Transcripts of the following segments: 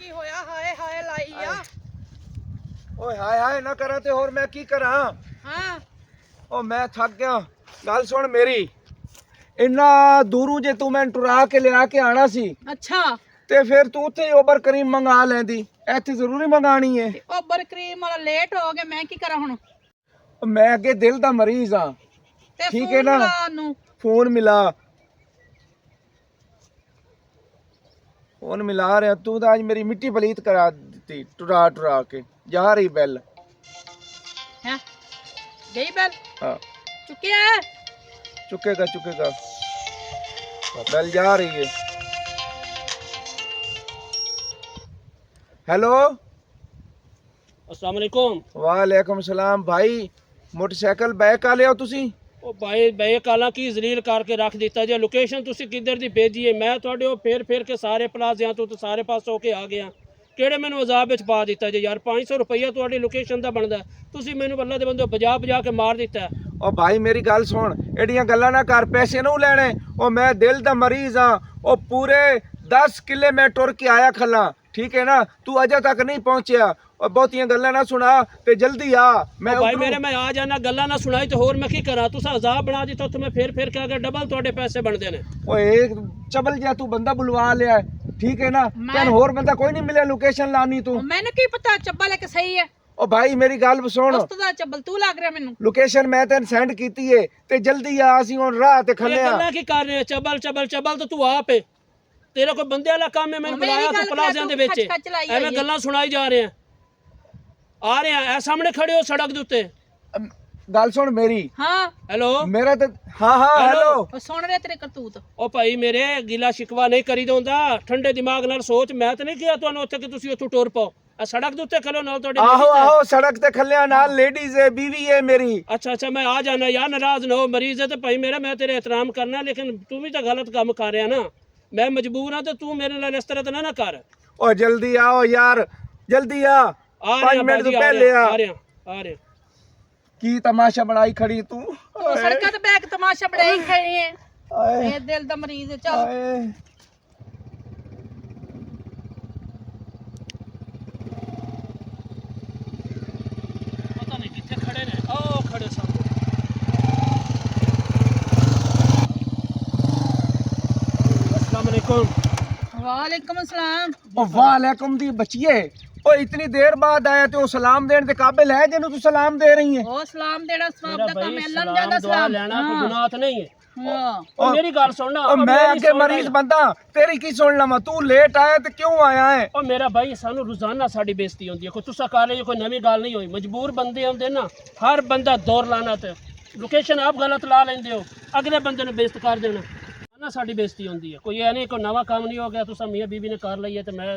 ਕੀ ਹੋਇਆ? ਹਾਏ ਹਾਏ ਲਾਈ ਆ। ਓਏ ਹਾਏ ਹਾਏ ਨਾ ਕਰਾਂ ਤੇ ਹੋਰ ਮੈਂ ਕੀ ਕਰਾਂ? ਹਾਂ ਓ ਮੈਂ ਥੱਕ ਗਿਆ। ਗੱਲ ਸੁਣ ਮੇਰੀ, ਇੰਨਾ ਦੂਰੋਂ ਜੇ ਤੂੰ ਮੈਨੂੰ ਟੁਰਾ ਕੇ ਲਿਆ ਕੇ ਆਣਾ ਸੀ ਅੱਛਾ ਤੇ ਫਿਰ ਤੂੰ ਉੱਥੇ ਓਬਰ ਕਰੀਮ ਮੰਗਾ ਲੈਂਦੀ। ਇੱਥੇ ਜ਼ਰੂਰੀ ਮੰਗਾਣੀ ਏ। ਓਬਰ ਕਰੀਮ ਵਾਲਾ ਲੇਟ ਹੋ ਗਿਆ, ਮੈਂ ਕੀ ਕਰਾਂ ਹੁਣ? ਮੈਂ ਅੱਗੇ ਦਿਲ ਦਾ ਮਰੀਜ਼ ਆ। ਤੇ ਠੀਕ ਹੈ ਫੋਨ ਨਾ? ਲਾ ਨੂੰ। ਫੋਨ ਮਿਲਾ ਰਿਹਾ। ਤੂੰ ਤਾਂ ਅੱਜ ਮੇਰੀ ਮਿੱਟੀ ਪਲੀਤ ਕਰਾ ਦਿੱਤੀ ਟੁਰਾ ਟੁਰਾ ਕੇ। ਜਾ ਰਹੀ ਬੈਲ। ਹੈ ਗਈ ਬੈਲ ਹਾਂ ਚੁੱਕਿਆ? ਚੁੱਕੇਗਾ ਬੈਲ जा रही है। हेलो अस्सलाम वालेकुम। वालेकुम सलाम भाई। मोटरसाइकिल बैक आ लिया ਤੁਸੀਂ? ਉਹ ਭਾਈ ਬਈ ਕਾਲਾ ਕੀ ਜ਼ਲੀਲ ਕਰਕੇ ਰੱਖ ਦਿੱਤਾ ਜੇ। ਲੋਕੇਸ਼ਨ ਤੁਸੀਂ ਕਿੱਧਰ ਦੀ ਭੇਜੀ ਹੈ? ਮੈਂ ਤੁਹਾਡੇ ਉਹ ਫੇਰ ਕੇ ਸਾਰੇ ਪਲਾਜ਼ਿਆਂ ਤੋਂ ਸਾਰੇ ਪਾਸੋਂ ਹੋ ਕੇ ਆ ਗਿਆ। ਕਿਹੜੇ ਮੈਨੂੰ ਅਜ਼ਾਬ ਵਿੱਚ ਪਾ ਦਿੱਤਾ ਜੇ ਯਾਰ। 500 ਰੁਪਈਆ ਤੁਹਾਡੀ ਲੋਕੇਸ਼ਨ ਦਾ ਬਣਦਾ, ਤੁਸੀਂ ਮੈਨੂੰ ਅੱਲਾ ਦੇ ਬੰਦੇ ਬਜਾ ਕੇ ਮਾਰ ਦਿੱਤਾ। ਉਹ ਭਾਈ ਮੇਰੀ ਗੱਲ ਸੁਣ, ਐਡੀਆਂ ਗੱਲਾਂ ਨਾ ਕਰ। ਪੈਸੇ ਨੂੰ ਲੈਣੇ। ਉਹ ਮੈਂ ਦਿਲ ਦਾ ਮਰੀਜ਼ ਆ। ਉਹ ਪੂਰੇ 10 ਕਿੱਲੇ ਮੈਂ ਟੁਰ ਕੇ ਆਇਆ ਖੱਲਾ। ਠੀਕ ਹੈ ਨਾ? ਤੂੰ ਅਜੇ ਤੱਕ ਨਹੀਂ ਪਹੁੰਚਿਆ। और बहुतियां गल्लां ना सुना ते जल्दी आ। मैं भाई मेरे मैं आ जाना, गल्लां ना सुनाई तो होर मैं की करा? तुसा अजाब बना दिता तो मैं फिर के अगर डबल तोड़े पैसे बनते ने। ओए एक चबल जा तू बंदा बुलवा लिया है। ठीक है ना? तेन होर बंदा कोई नहीं मिले लोकेशन लानी तू? मैंने की पता चब्बल है कि सही है? ओ भाई मेरी गल सुन, उस्ताद चब्बल तू लग रहा मेनू। लोकेशन मैं तेन सेंड कीती है ते जल्दी आ। ਅਸੀਂ ਹੁਣ ਰਾਹ ਤੇ ਖੱਲੇ ਆ। गल्लां की कर रहे चबल तो तू आप है। तेरे कोई बंदे वाला काम है? मैंने बुलाया तू प्लाज़ियां दे विच एवें गल्लां सुनाई जा रहे हैं। आ रहे हैं ए सामने खड़े हो सड़क दे उत्ते। गल सुन मेरी। हाँ हेलो मेरा तो हाँ हेलो। सुन रहे तेरे करतूत। ओ भाई मेरे गिला शिकवा नहीं करी दोंदा। ठंडे दिमाग नाल सोच। मैं तो नहीं किया तुहानू उत्थे कि तुसी उत्थों टुर पाओ। आ सड़क दे उत्ते खलो नाल तोड़े। आहो सड़क ते खल्लिया नाल लेडीज है, बीवी है मेरी। अच्छा मैं आ जाना यार, नाराज ना हो। मरीज है तो भाई मेरा, मैं तेरे एहतराम करना, लेकिन तू भी तो गलत काम कर रहा ना। मैं मजबूर हाँ तो तू मेरे नाल इस तरह तो ना कर। ओ जल्दी आओ यार, जल्दी आ। 5 मिनट तो पहले आ रहे की तमाशा बनाई खड़ी तू। सड़क ते बैग तमाशा बनाई खड़ी है। ये दिल दा मरीज है। चल पता नहीं कितने खड़े ने। ओ खड़े सामने। अस्सलाम वालेकुम। वालेकुम अस्सलाम। ओ वालेकुम दी बचिए। ओ इतनी देर बाद आया ते ओ सलाम देने दे काबिल है जेनु तू सलाम दे रही है? ओ सलाम देना सवाब दा काम है। अल्लाह ने सलाम ज्यादा दुआ सलाम लेना कोई गुनाह तो नहीं है। हां ओ मेरी गल सुनना। ओ मैं आगे मरीज बंदा, तेरी की सुन लवा? तू लेट आया ते क्यों आया है? ओ मेरा भाई सानू रोजाना साडी बेइज्जती होंदी है। कोई तुसा कर रहे हो, कोई नवी गल नहीं होई। मजबूर बंदे होंदे ना, हर बंदा दौर लाना ते लोकेशन आप गलत ला लेंदे हो, अगले बंदे ने बेइज्जत कर देना ना। साडी बेइज्जती होंदी है। कोई ऐ नहीं कोई नवा काम नहीं हो गया तुसा मियां बीबी ने कर लई है ते मैं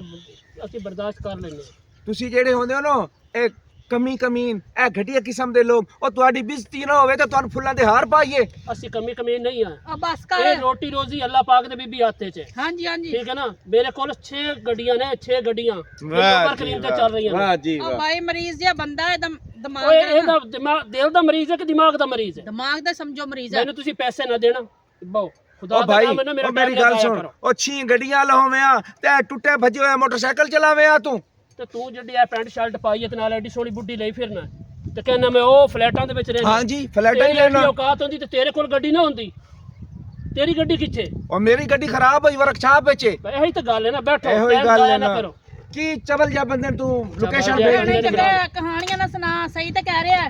असि बर्दाश्त कर लेंगे। ਤੁਸੀਂ ਜਿਹੜੇ ਹੁੰਦੇ ਹੋ ਨਾ ਇਹ ਕਮੀਨ ਇਹ ਘਟੀਆ ਕਿਸਮ ਦੇ ਲੋਕ, ਉਹ ਤੁਹਾਡੀ ਬਿਜ਼ਤੀ ਨਾ ਹੋਵੇ ਤਾਂ ਤੁਹਾਨੂੰ ਫੁੱਲਾਂ ਦੇ ਹਾਰ ਪਾਈਏ। ਅਸੀਂ ਕਮੀ ਨਹੀਂ ਆ। अब बस कर। ਇਹ ਰੋਟੀ ਰੋਜ਼ੀ ਅੱਲਾਹ ਪਾਕ ਦੇ ਬੀਬੀ ਹੱਥੇ 'ਚ। हां जी ठीक है ना? मेरे को 6 ਗੱਡੀਆਂ ਨੇ, 6 ਗੱਡੀਆਂ ऊपर करीम ते चल रही हैं। ਵਾਹ ਜੀ ओ भाई मरीज या बंदा है दिमाग ਓਏ दा ਇਹਦਾ ਦਿਮਾਗ ਦਿਲ ਦਾ ਮਰੀਜ਼ ਹੈ ਕਿ ਦਿਮਾਗ ਦਾ ਮਰੀਜ਼ ਹੈ? दिमाग दा समझो मरीज है। ਮੈਨੂੰ ਤੁਸੀਂ ਪੈਸੇ ਨਾ ਦੇਣਾ ਬਹੁ ਖੁਦਾ ओ ਦਾ भाई ਨਾਮ ਹੈ ਨਾ। ਮੇਰਾ ओ मेरी गल सुन, ओ 6 ਗੱਡੀਆਂ ਲਹੋਵੇਂ ਆ ਤੇ ਟੁੱਟੇ ਭੱਜੇ ਹੋਏ ਮੋਟਰਸਾਈਕਲ ਚਲਾਵੇਂ ਆ ਤੂੰ। ਤੇ ਤੂੰ ਜਿਹੜੀ ਆ ਪੈਂਟ ਸ਼ਰਟ ਪਾਈ ਹੈ ਤੇ ਨਾਲ ਐਡੀ ਸੋਹਣੀ ਬੁੱਢੀ ਲਈ ਫਿਰਨਾ ਤੇ ਕਹਿੰਦਾ ਮੈਂ ਉਹ ਫਲੈਟਾਂ ਦੇ ਵਿੱਚ ਰਹਿਣਾ। ਹਾਂ ਜੀ ਫਲੈਟਾਂ ਹੀ ਲੈਣਾ। ਔਕਾਤ ਹੁੰਦੀ ਤੇ ਤੇਰੇ ਕੋਲ ਗੱਡੀ ਨਾ ਹੁੰਦੀ। ਤੇਰੀ ਗੱਡੀ ਕਿੱਥੇ? ਉਹ ਮੇਰੀ ਗੱਡੀ ਖਰਾਬ ਹੋਈ ਵਰਕਸ਼ਾਪ ਵਿੱਚ। ਇਹੀ ਤਾਂ ਗੱਲ ਹੈ ਨਾ। ਬੈਠੋ ਇਹੋ ਹੀ time ਗੱਲ ਜ਼ਾਇਆ ਹੈ ਨਾ ਨਾ। ਕਰੋ। ਕੀ ਚਬਲ ਜਾ ਬੰਦੇ ਨੂੰ ਤੂੰ ਲੋਕੇਸ਼ਨ ਜਾ ਭੇਜ नहीं ਦੇ। ते मैं कहानियां ना सुना। सही तो कह रहा है।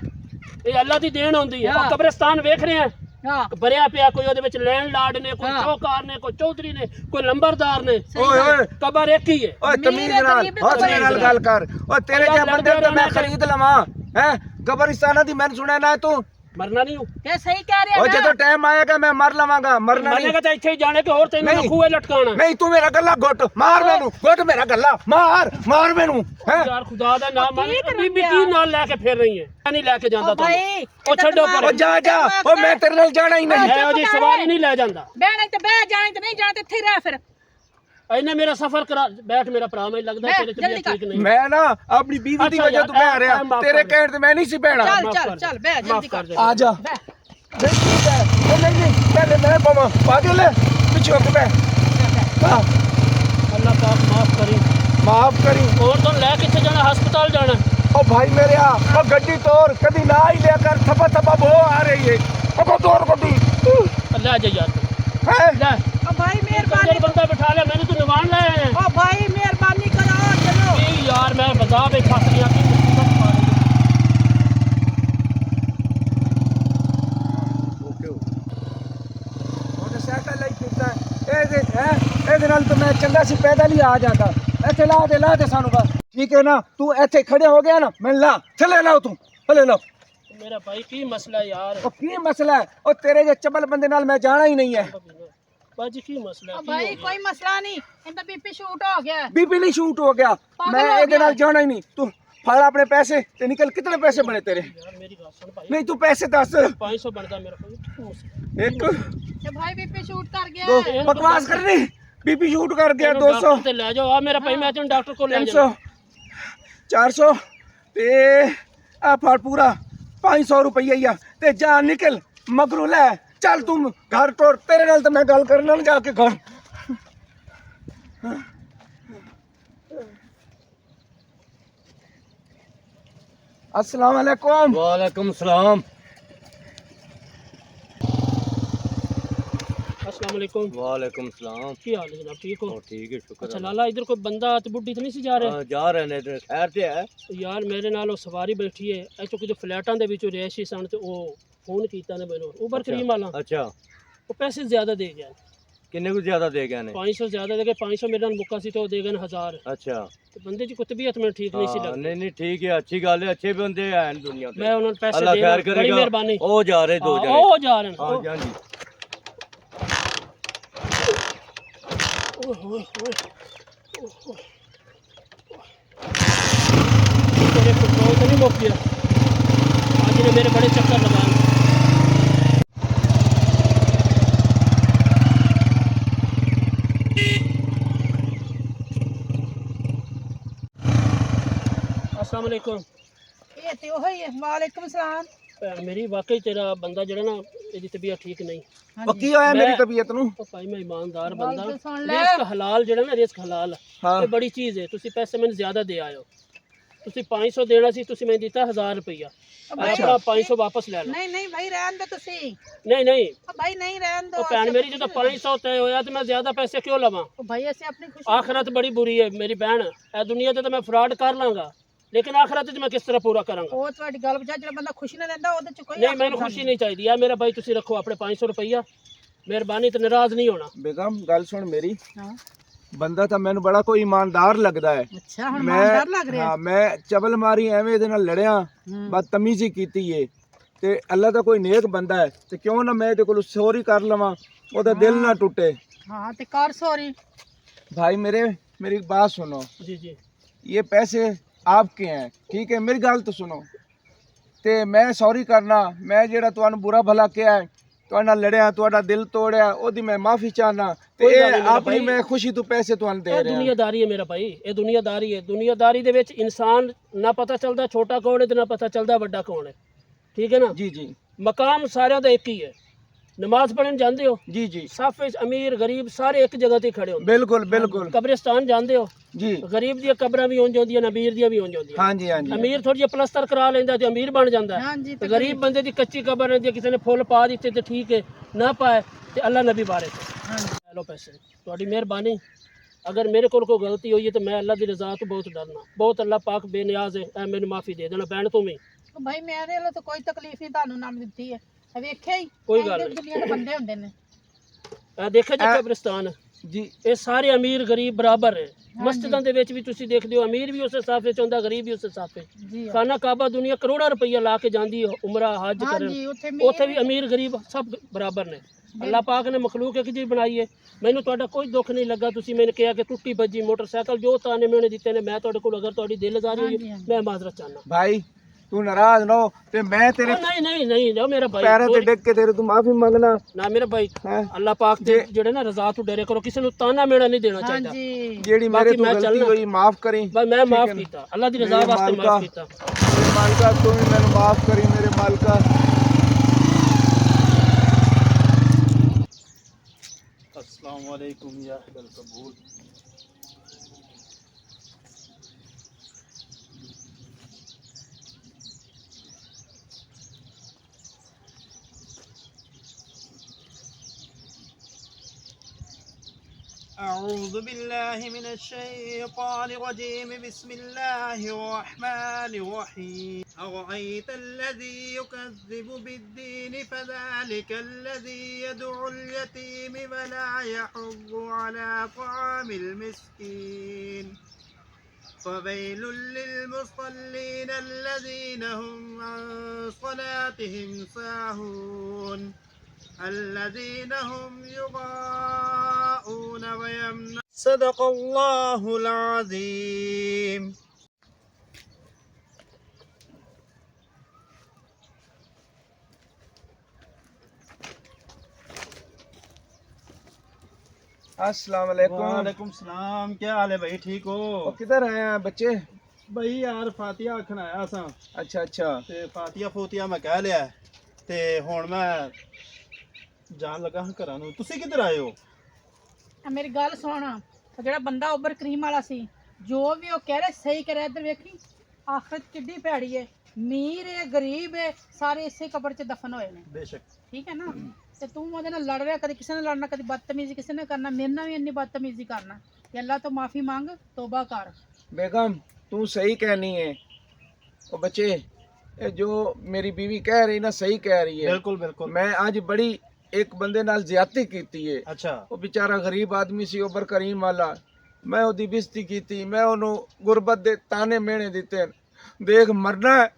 ਇਹ ਅੱਲਾ ਦੀ ਦੇਣ ਹੁੰਦੀ ਹੈ। ਹਾਂ। ਉਹ ਕਬਰਸਤਾਨ ਵੇਖ ਰਹੇ ਆ हां ਭਰਿਆ ਪਿਆ। ਕੋਈ ਉਹਦੇ ਵਿੱਚ ਲੈਂਡ ਲਾਰਡ ਨੇ, ਕੋਈ ਚੌਕਾਰ ਨੇ, ਕੋਈ ਚੌਧਰੀ ਨੇ, ਕੋਈ ਲੰਬਰਦਾਰ ਨੇ। ਓਏ ਕਬਰ ਇੱਕ ਹੀ ਹੈ। ਓਏ ਤਮੀਜ਼ ਨਾਲ ਗਰੀਬ ਨੂੰ ਹੌਸਲੇ ਨਾਲ ਗੱਲ ਕਰ। ਓ ਤੇਰੇ ਜਿਹਾ ਬੰਦੇ ਤਾਂ ਮੈਂ ਖਰੀਦ ਲਵਾਂ ਹੈ। ਕਬਰਿਸਤਾਨਾਂ ਦੀ ਮੈਂ ਸੁਣਿਆ ਨਾ ਤੂੰ। ਮਰਨਾ ਨਹੀਂ ਹੂੰ। क्या सही कह रहा ਉਹ है ਜਦੋਂ ਟਾਈਮ ਆਏਗਾ ਮੈਂ ਮਰ ਲਵਾਂਗਾ। ਮਰਨਾ ਨਹੀਂ। ਮਰਨੇਗਾ ਤਾਂ ਇੱਥੇ ਹੀ ਜਾਣੇ ਕਿ ਹੋਰ ਤੈਨੂੰ ਨਹੀਂ। ਖੂਹੇ ਲਟਕਾਣਾ। ਨਹੀਂ ਤੂੰ ਮੇਰਾ ਗੱਲਾ ਘੁੱਟ ਮਾਰ ਮੈਨੂੰ। ਘੁੱਟ ਮੇਰਾ ਗੱਲਾ ਮਾਰ ਮੈਨੂੰ ਹੈ। ਯਾਰ ਖੁਦਾ ਦਾ ਨਾਮ ਮੰਨ। ਕੀ ਕਰਨ ਬੀਬੀ ਡਿਆ? ਕੀ ਨਾਲ ਲੈ ਕੇ ਫਿਰ ਰਹੀ ਹੈ? ਮੈਂ ਨਹੀਂ ਲੈ ਕੇ ਜਾਂਦਾ ओ भाई ਤੁਹਾਨੂੰ। ਉਹ ਛੱਡੋ ਪਰ। ਓ ਜਾ ਓ ਮੈਂ ਤੇਰੇ ਨਾਲ ਜਾਣਾ ਹੀ ਨਹੀਂ। ਹੈ ਉਹਦੀ ਸਵਾਰੀ ਨਹੀਂ ਲੈ ਜਾਂਦਾ। बहने ते बह जाने ते नहीं जाने ते इत्थे ही रह फिर। ਇਹਨੇ ਮੇਰਾ ਸਫ਼ਰ ਕਰਾ। ਬੈਠ ਮੇਰਾ ਭਰਾ, ਮੈਨੂੰ ਲੱਗਦਾ ਬੈਠ, ਤੇਰੇ ਜਲਦੀ ਤਬੀਅਤ ਕਰ। ਠੀਕ ਨਹੀਂ। ਮੈਂ ਨਾ ਆਪਣੀ ਬੀਵੀ ਦੀ ਅੱਛਾ ਵਜ੍ਹਾ ਤੋਂ ਬਹਿ ਰਿਹਾ। ਮਾਫ਼ ਤੇਰੇ ਕਰ। ਕਹਿਣ ਤੇ ਮੈਂ ਨਹੀਂ ਸੀ ਬਹਿਣਾ। चल माफ चल कर चल बह माफ जल्दी कर कर। दे। ਆ ਜਾ। बह ਨਹੀਂ ਠੀਕ ਹੈ। ਉਹ ਨਹੀਂ ਪਹਿਲੇ ਮੈਂ ਪਾਵਾਂ। ਪਾਗਲ ਹੈ ਪਿੱਛੇ ਹੋ ਕੇ ਬਹਿ। ਹਾਂ अल्लाह पाक माफ करे। माफ करी। और तो ले किथे जाना, हस्पताल जाना। ओ भाई मेरे ओ गड्डी तोड़, कभी ना ही लेकर थपा थपा बो आ रही है। ओ तोड़ गड्डी। ले जा यार है ले। ओ भाई मेहरबानी, बंदा बिठा ले, मैंने तो निवान लाया है। ओ भाई मेहरबानी करो चलो। नहीं यार मैं बता पे फंस गया कि मुसीबत पा रही मोटरसाइकिल लाई फिरता है ਇਹਦੇ ਨਾਲ ਤਾਂ ਮੈਂ ਚੰਗਾ ਸੀ ਪੈਦਲ ਹੀ ਆ ਜਾਂਦਾ। ਇੱਥੇ ਲਾ ਦੇ ਸਾਨੂੰ ਬਸ, ਠੀਕ ਹੈ ਨਾ। ਤੂੰ ਇੱਥੇ ਖੜੇ ਹੋ ਗਿਆ ਨਾ, ਮੈਂ ਲਾ ਥੱਲੇ ਲਾਓ, ਤੂੰ ਥੱਲੇ ਲਾਓ। है। मेरा भाई की मसला है यार। ਉਹ ਕੀ ਮਸਲਾ ਹੈ? ਉਹ ਤੇਰੇ ਜੇ ਚਬਲ ਬੰਦੇ ਨਾਲ ਮੈਂ ਜਾਣਾ ਹੀ ਨਹੀਂ ਹੈ। बाजी की मसला ओ है? भाई कोई मसला नहीं, इनका बीपी शूट हो गया है। ਬੀਬੀ ਨਹੀਂ ਸ਼ੂਟ ਹੋ ਗਿਆ, ਮੈਂ ਇਹਦੇ ਨਾਲ ਜਾਣਾ ਹੀ ਨਹੀਂ। ਤੂੰ ਫੜ ਆਪਣੇ ਪੈਸੇ ਤੇ ਨਿਕਲ। ਕਿਤਨੇ ਪੈਸੇ ਬਣੇ ਤੇਰੇ? यार मेरी बात सुन भाई, ਨਹੀਂ ਤੂੰ ਪੈਸੇ ਦੱਸ। 500 बनता मेरा भाई। ਇੱਕ ए भाई बीपी शूट कर गया ਦੋ है। ਬਕਵਾਸ ਕਰਨੀ। ਬੀਬੀ ਸ਼ੂਟ ਕਰ ਗਿਆ। 200 डॉक्टर ते ले जाओ। आ मेरा भाई मैं तेन डॉक्टर को ले 300 जाऊं। 400 ਤੇ ਆ ਫੜ ਪੂਰਾ 500 ਰੁਪਈਆ ਹੀ ਆ ਤੇ ਜਾ ਨਿਕਲ ਮਗਰੋਂ ਲੈ ਚੱਲ। ਤੂੰ ਘਰ ਟੋਰ, ਤੇਰੇ ਨਾਲ ਤਾਂ ਮੈਂ ਗੱਲ ਕਰਨਾ ਨਾ ਜਾ ਕੇ ਘਰ। अस्सलाम वालेकुम। वालेकुम सलाम। अस्सलाम वालेकुम। वालेकुम सलाम। की हाल है जनाब, ठीक हो? और ठीक है, शुक्र अच्छा है। लाला, इधर कोई बंदा ते बुड्ढी तो नहीं सी जा रहे? हाँ, जा रहे ने इधर, खैर से है। यार मेरे नाल ਉਹ ਸਵਾਰੀ ਬੈਠੀ ਹੈ ਇੱਥੋਂ ਕਿਤੇ ਫਲੈਟਾਂ ਦੇ ਵਿੱਚੋਂ ਰਿਹਾਇਸ਼ੀ ਸਨ ਤੇ ਉਹ ਫੋਨ ਕੀਤਾ ਨੇ ਮੈਨੂੰ ਉਬਰ ਕਰੀਮ ਵਾਲਾ। अच्छा, ਉਹ ਪੈਸੇ ਜ਼ਿਆਦਾ ਦੇ ਗਿਆ। किन्ने को ज्यादा दे गए ने? 500 ਜ਼ਿਆਦਾ ਦੇ ਗਏ। 500 ਮੇਰੇ ਨਾਲ ਮੁੱਕਾ ਸੀ ਤੇ ਉਹ ਦੇ ਗਏ 1000। अच्छा। ਤੇ ਬੰਦੇ ਦੀ ਕੋਈ ਤਬੀਅਤ ਮੈਨੂੰ ਠੀਕ ਨਹੀਂ ਸੀ हाँ, ਲੱਗਦੀ। नहीं नहीं ठीक है, अच्छी गल है, अच्छे बंदे हैं दुनिया पे। ਮੈਂ ਉਹਨਾਂ ਨੂੰ ਪੈਸੇ अल्लाह ਦੇ खैर बड़ी करेगा। ਮਿਹਰਬਾਨੀ। ओ जा रहे दो जने। ਉਹ ਜਾ ਰਹੇ हाँ ਨੇ। जी, हाँ जी। ਓਏ ਹੋਏ ਹੋਏ ਤੇਰੇ ਪੈਟਰੋਲ ਤਾਂ ਨਹੀਂ ਮੁੱਕ ਗਿਆ? ਅੱਜ ਨੇ ਮੇਰੇ ਬੜੇ ਚੱਕਰ ਲਗਾਏ। अस्सलाम वालेकुम। ये ते ओही है। वालेकुम सलाम। मेरी वाकई तेरा बंदा जड़ा ना, ਇਹਦੀ ਤਬੀਅਤ ਠੀਕ ਨਹੀਂ। ਉਹ ਕੀ ਹੋਇਆ ਮੇਰੀ ਤਬੀਅਤ ਨੂੰ? ਉਹ ਭਾਈ ਮੈਂ ਇਮਾਨਦਾਰ ਗੱਲ ਬੰਦਾ। ਤਾਂ ਸੁਣ ਲੈ। ਰਿਜ਼ਕ ਹਲਾਲ ਜਿਹੜਾ ਨਾ, ਰਿਜ਼ਕ ਹਲਾਲ ਹਾਂ। ਇਹ ਬੜੀ ਚੀਜ਼ ਹੈ। ਤੁਸੀਂ ਪੈਸੇ ਮੈਨੂੰ ਜ਼ਿਆਦਾ ਦੇ ਆਇਓ। ਤੁਸੀਂ 500 ਦੇਣਾ ਸੀ, ਤੁਸੀਂ ਮੈਨੂੰ ਦਿੱਤਾ 1000 ਰੁਪਇਆ। ਆਪਣਾ 500 ਵਾਪਸ ਲੈ ਲਓ। नहीं नहीं भाई रहन दो तुसी। ਨਹੀਂ ਨਹੀਂ ओ भाई नहीं रहन दो। ਉਹ ਭੈਣ ਮੇਰੀ, ਜਦੋਂ 500 ਤੈਅ ਹੋਇਆ ਤੇ ਮੈਂ ਜ਼ਿਆਦਾ ਪੈਸੇ ਕਿਉਂ ਲਵਾਂ? ओ भाई ऐसे अपनी खुशी। ਆਖਰਤ ਬੜੀ ਬੁਰੀ ਹੈ ਮੇਰੀ ਭੈਣ। ਇਹ ਦੁਨੀਆ ਤੇ ਤਾਂ ਮੈਂ ਫਰਾਡ ਕਰ ਲਾਂਗਾ, ਲੇਕਿਨ ਆਖਰਤ 'ਚ ਮੈਂ ਕਿਸ ਤਰ੍ਹਾਂ ਪੂਰਾ ਕਰਾਂਗਾ? ਉਹ ਤੁਹਾਡੀ ਗੱਲ ਬਚਾ, ਜਿਹੜਾ ਬੰਦਾ ਖੁਸ਼ੀ ਨਾ ਲੈਂਦਾ ਉਹਦੇ ਚ ਕੋਈ ਨਹੀਂ ਮੈਨੂੰ ਖੁਸ਼ੀ ਨਹੀਂ ਚਾਹੀਦੀ। ਆ ਮੇਰਾ ਭਾਈ ਤੁਸੀਂ ਰੱਖੋ ਆਪਣੇ 500 ਰੁਪਇਆ। ਮਿਹਰਬਾਨੀ, ਤੇ ਨਾਰਾਜ਼ ਨਹੀਂ ਹੋਣਾ। बेगम गल सुन मेरी, हाँ। ਬੰਦਾ ਤਾਂ ਮੈਨੂੰ ਬੜਾ ਕੋਈ ਈਮਾਨਦਾਰ ਲੱਗਦਾ ਹੈ। ਅੱਛਾ ਹੁਣ ਮਾਨਦਾਰ ਲੱਗ ਰਿਹਾ। ਹਾਂ, ਮੈਂ ਚਬਲ ਮਾਰੀ ਐਵੇਂ ਇਹਦੇ ਨਾਲ ਲੜਿਆ, ਬਦਤਮੀਜ਼ੀ ਕੀਤੀ ਏ ਤੇ ਅੱਲਾ ਦਾ ਕੋਈ ਨੇਕ ਬੰਦਾ ਹੈ ਤੇ ਕਿਉਂ ਨਾ ਮੈਂ ਇਹਦੇ ਕੋਲ ਸੌਰੀ ਕਰ ਲਵਾਂ, ਉਹਦਾ ਦਿਲ ਨਾ ਟੁੱਟੇ। हाँ ते कर सॉरी। भाई मेरी बात सुनो। जी जी। ये पैसे आपके हैं, ठीक है? मेरी गल तो सुनो। ਤੇ ਮੈਂ ਸੌਰੀ ਕਰਨਾ, ਮੈਂ ਜਿਹੜਾ ਤੁਹਾਨੂੰ ਬੁਰਾ ਭਲਾ ਕਿਹਾ ਹੈ, ਤੁਹਾਡੇ ਨਾਲ ਲੜਿਆ, ਤੁਹਾਡਾ ਦਿਲ ਤੋੜਿਆ, ਉਹਦੀ ਮੈਂ ਮਾਫੀ ਚਾਹਨਾ ਤੇ ਕੋਈ ਗੱਲ ਨਹੀਂ ਇਹ ਮੇਰਾ ਆਪਣੀ ਭਾਈ। ਮੈਂ ਖੁਸ਼ੀ ਤੋਂ ਪੈਸੇ ਤੁਹਾਨੂੰ ਦੇ ਇਹ ਰਿਹਾ। ਦੁਨੀਆਦਾਰੀ ਹੈ ਮੇਰਾ ਭਾਈ, ਇਹ ਦੁਨੀਆਦਾਰੀ ਹੈ। ਦੁਨੀਆਦਾਰੀ ਦੇ ਵਿੱਚ ਇਨਸਾਨ ਨਾ ਪਤਾ ਚੱਲਦਾ ਛੋਟਾ ਕੌਣ ਹੈ ਤੇ ਨਾ ਪਤਾ ਚੱਲਦਾ ਵੱਡਾ ਕੌਣ ਹੈ, ਠੀਕ ਹੈ ਨਾ? ਜੀ ਜੀ ਮਕਾਮ ਸਾਰਿਆਂ ਦਾ ਇੱਕ ਹੀ ਹੈ। ਨਮਾਜ਼ ਪੜ੍ਹਨ ਜਾਂਦੇ ਹੋ, ਜੀ ਜੀ, ਸਫ ਵਿੱਚ ਅਮੀਰ ਗਰੀਬ ਸਾਰੇ ਇੱਕ ਜਗ੍ਹਾ ਤੇ ਖੜੇ ਹੁੰਦੇ। ਬਿਲਕੁਲ ਬਿਲकुल ਕਬਰਿਸਤਾਨ ਜਾਂਦੇ ਹੋ, ਜੀ। ਗਰੀਬ ਦੀਆਂ ਕਬਰਾਂ ਵੀ ਉਂਝ ਹੁੰਦੀਆਂ, ਅਮੀਰ ਦੀਆਂ ਵੀ ਉਂਝ ਹੁੰਦੀਆਂ। ਹਾਂਜੀ ਹਾਂਜੀ, ਅਮੀਰ ਥੋੜੀ ਜਿਹੀ ਪਲਸਤਰ ਕਰਾ ਲੈਂਦਾ ਤੇ ਅਮੀਰ ਬਣ ਜਾਂਦਾ ਹੈ। हाँ जी ਤੇ ਗਰੀਬ ਬੰਦੇ ਦੀ ਕੱਚੀ ਕਬਰ ਰਹਿੰਦੀ ਹੈ, ਕਿਸੇ ਨੇ ਫੁੱਲ ਪਾ ਦਿੱਤੇ ਤੇ ਠੀਕ ਹੈ, ਨਾ ਪਾਏ ਤੇ ਅੱਲਾ ਨਬੀ ਬਾਰੇ ਲੈ ਲਓ ਪੈਸੇ। ਤੁਹਾਡੀ ਮਿਹਰਬਾਨੀ। ਅਗਰ ਮੇਰੇ ਕੋਲ ਕੋਈ ਗਲਤੀ ਹੋਈ ਹੈ ਤਾਂ ਮੈਂ ਅੱਲਾ ਦੀ ਰਜ਼ਾ ਤੋਂ ਬਹੁਤ ਡਰਨਾ, ਬਹੁਤ ਅੱਲਾ ਪਾਕ ਬੇਨਿਆਜ਼ ਹੈ। ਐ ਮੈਨੂੰ ਮਾਫੀ ਦੇ ਦੇਣਾ ਭੈਣ ਤੂੰ ਵੀ। भाई मेरे लिए तो कोई तकलीफ नहीं, ਤੁਹਾਨੂੰ ਨਾਮ ਦਿੱਤੀ ਹੈ। ਵੇਖਿਆ ਹੀ ਕੋਈ ਗੱਲ ਨਹੀਂ। ਦੁਨੀਆ ਦੇ ਬੰਦੇ ਹੁੰਦੇ ਨੇ। ਇਹ ਦੇਖਿਆ ਜੀ ਕਬਰਿਸਤਾਨ, ਜੀ ਇਹ ਸਾਰੇ ਅਮੀਰ ਗਰੀਬ ਬਰਾਬਰ ਹੈ। ਮਸਜਿਦਾਂ ਦੇ ਵਿੱਚ ਵੀ ਤੁਸੀਂ ਦੇਖਦੇ ਹੋ, ਅਮੀਰ ਵੀ ਉਸੇ ਸਾਫੇ ਚ ਹੁੰਦਾ, ਗਰੀਬ ਵੀ ਉਸੇ ਸਾਫੇ। ਜੀ ਖਾਨਾ ਕਾਬਾ ਦੁਨੀਆ ਕਰੋੜਾਂ ਰੁਪਈਆ ਲਾ ਕੇ ਜਾਂਦੀ ਹੈ ਉਮਰਾ ਹਜ हाँ ਕਰਨ। जी ਉੱਥੇ ਉੱਥੇ ਵੀ ਅਮੀਰ ਗਰੀਬ ਸਭ ਬਰਾਬਰ ਨੇ। ਅੱਲਾਹ ਪਾਕ ਨੇ ਮਖਲੂਕ ਇੱਕ ਜਿਹੀ ਬਣਾਈ ਹੈ। ਮੈਨੂੰ ਤੁਹਾਡਾ ਕੋਈ ਦੁੱਖ ਨਹੀਂ ਲੱਗਾ। ਤੁਸੀਂ ਮੈਨੂੰ ਕਿਹਾ ਕਿ ਟੁੱਟੀ ਭੱਜੀ ਮੋਟਰਸਾਈਕਲ ਜੋ ਤਾਨੇ ਮੈਨੇ ਦਿੱਤੇ ਨੇ, ਮੈਂ ਤੁਹਾਡੇ ਕੋਲ ਅਗਰ ਤੁਹਾਡੀ ਦਿਲਜ਼ਾਰੀ ਹੋਈ ਮੈਂ ਮਾਜ਼ਰਤ ਚਾਹਨਾ। ਭਾਈ ਤੂੰ ਨਾਰਾਜ਼ ਨਾ ਹੋ ਤੇ ਮੈਂ ਤੇਰੇ ਨਹੀਂ ਨਹੀਂ ਨਹੀਂ ਨਾ ਮੇਰਾ ਭਾਈ, ਪੈਰਾਂ ਤੇ ਡਿੱਗ ਕੇ ਤੇਰੇ ਤੋਂ ਮਾਫੀ ਮੰਗਣਾ ਨਾ ਮੇਰਾ ਭਾਈ। ਹੈ। ਅੱਲਾਹ ਪਾਕ ਦੇ ਜਿਹੜੇ ਨਾ ਰਜ਼ਾ ਤੋਂ ਡਰੇ ਕਰੋ, ਕਿਸੇ ਨੂੰ ਤਾਨਾ ਮੇਣਾ ਨਹੀਂ ਦੇਣਾ हाँ ਚਾਹੀਦਾ। जी ਜਿਹੜੀ ਬਾਕੀ ਮੇਰੇ ਤੋਂ ਮੈਂ ਗਲਤੀ ਚੱਲਣਾ। ਹੋਈ ਮਾਫ ਕਰੀ। ਬਸ ਮੈਂ ਮਾਫ ਕੀਤਾ, ਅੱਲਾਹ ਦੀ ਰਜ਼ਾ ਮੇਰੇ ਵਾਸਤੇ ਮਾਲਕਾ। ਮਾਫ ਕੀਤਾ। ਮੇਰੇ ਮਾਲਕਾ ਤੂੰ ਵੀ ਮੈਨੂੰ ਮਾਫ ਕਰੀ ਮੇਰੇ ਮਾਲਕਾ। अस्सलाम वालेकुम या अहल कबूल। أعوذ بالله من الشيطان الرجيم بسم الله الرحمن الرحيم أرأيت الذي يكذب بالدين فذلك الذي يدعو اليتيم ولا يحض على طعام المسكين فويل للمصلين الذين هم عن صلاتهم ساهون الذين هم يراءون ويمنعون صدق الله العظيم अस्सलाम वालेकुम। वालेकुम सलाम क्या हाल है भाई ठीक ओ, हो किधर आए हैं बच्चे? भाई यार फातिहा आखन आया सा अच्छा अच्छा। ਤੇ ਫਾਤੀਆ ਫੂਤੀਆ ਮੈਂ ਕਹਿ ਲਿਆ ਤੇ ਹੁਣ ਮੈਂ ਜਾਣ ਲੱਗਾ ਹਾਂ ਘਰਾਂ ਨੂੰ ਤੁਸੀਂ ਕਿੱਧਰ ਆਏ ਹੋ ਆ ਮੇਰੀ ਗੱਲ ਸੁਣ, ਉਹ ਜਿਹੜਾ ਬੰਦਾ ਉੱਪਰ ਕਰੀਮ ਵਾਲਾ ਸੀ, ਜੋ ਵੀ ਉਹ ਕਹਿ ਰਿਹਾ ਸਹੀ ਕਹਿ ਰਿਹਾ। ਇੱਧਰ ਵੇਖੀ ਆਖਰਤ ਕਿੱਡੀ ਭੈੜੀ ਹੈ, ਅਮੀਰ ਹੈ ਗਰੀਬ ਹੈ, ਸਾਰੇ ਇਸੇ ਕਬਰ 'ਚ ਦਫਨ ਹੋਏ ਨੇ। ਬੇਸ਼ੱਕ ਠੀਕ ਹੈ ਨਾ, ਤੇ ਤੂੰ ਉਹਦੇ ਨਾਲ ਲੜ ਰਿਹਾ, ਕਦੇ ਕਿਸੇ ਨਾਲ ਲੜਨਾ, ਕਦੇ ਬਦਤਮੀਜ਼ੀ ਕਿਸੇ ਨੇ ਕਰਨਾ, ਮੇਰੇ ਨਾਲ ਵੀ ਇੰਨੀ ਬਦਤਮੀਜ਼ੀ ਕਰਨਾ। ਤੇ ਅੱਲਾ ਤੋਂ ਮਾਫੀ ਮੰਗ, ਤੋਬਾ ਕਰ। बेगम तू सही कहनी है। ओ बच्चे, ये जो मेरी बीवी कह रही ना सही कह रही है। ਬਿਲਕੁਲ ਬਿਲਕੁਲ मैं आज बड़ी एक बंदे नाल ज्यादती कीती है। ਅੱਛਾ ਉਹ बेचारा गरीब आदमी सी उबर करीम वाला, मैं ओदी बेइज्जती कीती, मैं ओनू गुरबत दे ताने मेने दिते। देख मरना है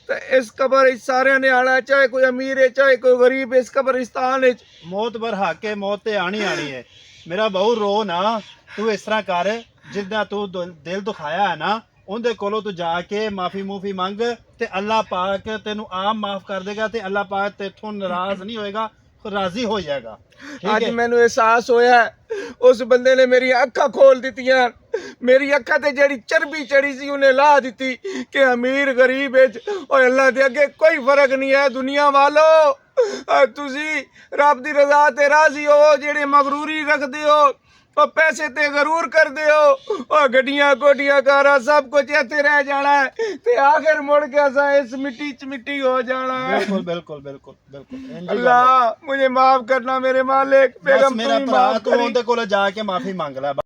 ते इस कबर इच सारे ने आना, चाहे कोई अमीर है चाहे कोई गरीब है, इस कब्रिस्तान इच। ਮੌਤ ਬਰ ਹਾਕੇ ਮੌਤ ਤੇ ਆਣੀ ਆਣੀ ਹੈ ਮੇਰਾ ਬਹੁ ਰੋ ਨਾ ਤੂੰ ਇਸ ਤਰ੍ਹਾਂ ਕਰ ਜਿੱਦਾਂ ਤੂੰ ਦਿਲ ਦੁਖਾਇਆ ਹੈ ਨਾ ਉਹਦੇ ਕੋਲੋਂ ਤੂੰ ਜਾ ਕੇ ਮਾਫੀ ਮੂਫੀ ਮੰਗ ਤੇ ਅੱਲਾਹ ਪਾਕ ਤੈਨੂੰ ਆਪ ਮਾਫ ਕਰ ਦੇਗਾ ਤੇ ਅੱਲਾਹ ਪਾਕ ਤੇਥੋਂ ਨਾਰਾਜ਼ ਨਹੀਂ ਹੋਏਗਾ, ਰਾਜ਼ੀ ਹੋ ਜਾਏਗਾ। ਅੱਜ ਮੈਨੂੰ ਅਹਿਸਾਸ ਹੋਇਆ ਉਸ ਬੰਦੇ ਨੇ ਮੇਰੀ ਅੱਖਾਂ ਖੋਲ ਦਿੱਤੀਆਂ। ਮੇਰੀ ਅੱਖਾਂ ਤੇ ਜਿਹੜੀ ਚਰਬੀ ਚੜੀ ਸੀ ਉਹਨੇ ਲਾ ਦਿੱਤੀ ਕਿ ਅਮੀਰ ਗਰੀਬ ਵਿੱਚ ਓਏ ਅੱਲਾ ਦੇ ਅੱਗੇ ਕੋਈ ਫਰਕ ਨਹੀਂ ਹੈ। ਦੁਨੀਆ ਵਾਲੋ, ਤੁਸੀਂ ਰੱਬ ਦੀ ਰਜ਼ਾ ਤੇ ਰਾਜ਼ੀ ਹੋ, ਜਿਹੜੇ ਮਗਰੂਰੀ ਰੱਖਦੇ ਹੋ, ਉਹ ਪੈਸੇ ਤੇ ਗਰੂਰ ਕਰਦੇ ਹੋ, ਉਹ ਗੱਡੀਆਂ ਕੋਡੀਆਂ ਕਾਰਾਂ ਸਭ ਕੁਝ ਇੱਥੇ ਰਹਿ ਜਾਣਾ ਹੈ ਤੇ ਆਖਿਰ ਮੁੜ ਕੇ ਅਸਾਂ ਇਸ ਮਿੱਟੀ 'ਚ ਮਿੱਟੀ ਹੋ ਜਾਣਾ ਹੈ। ਬਿਲਕੁਲ ਬਿਲकुल ਬਿਲकुल ਬਿਲकुल अल्लाह मुझे माफ करना मेरे मालिक। ਬਸ बेगम ਮੇਰਾ तू ही ਭਰਾ माफ ਤੂੰ करी। ਉਹਦੇ ਕੋਲ ਜਾ ਕੇ ਮਾਫੀ ਮੰਗ ਲੈ।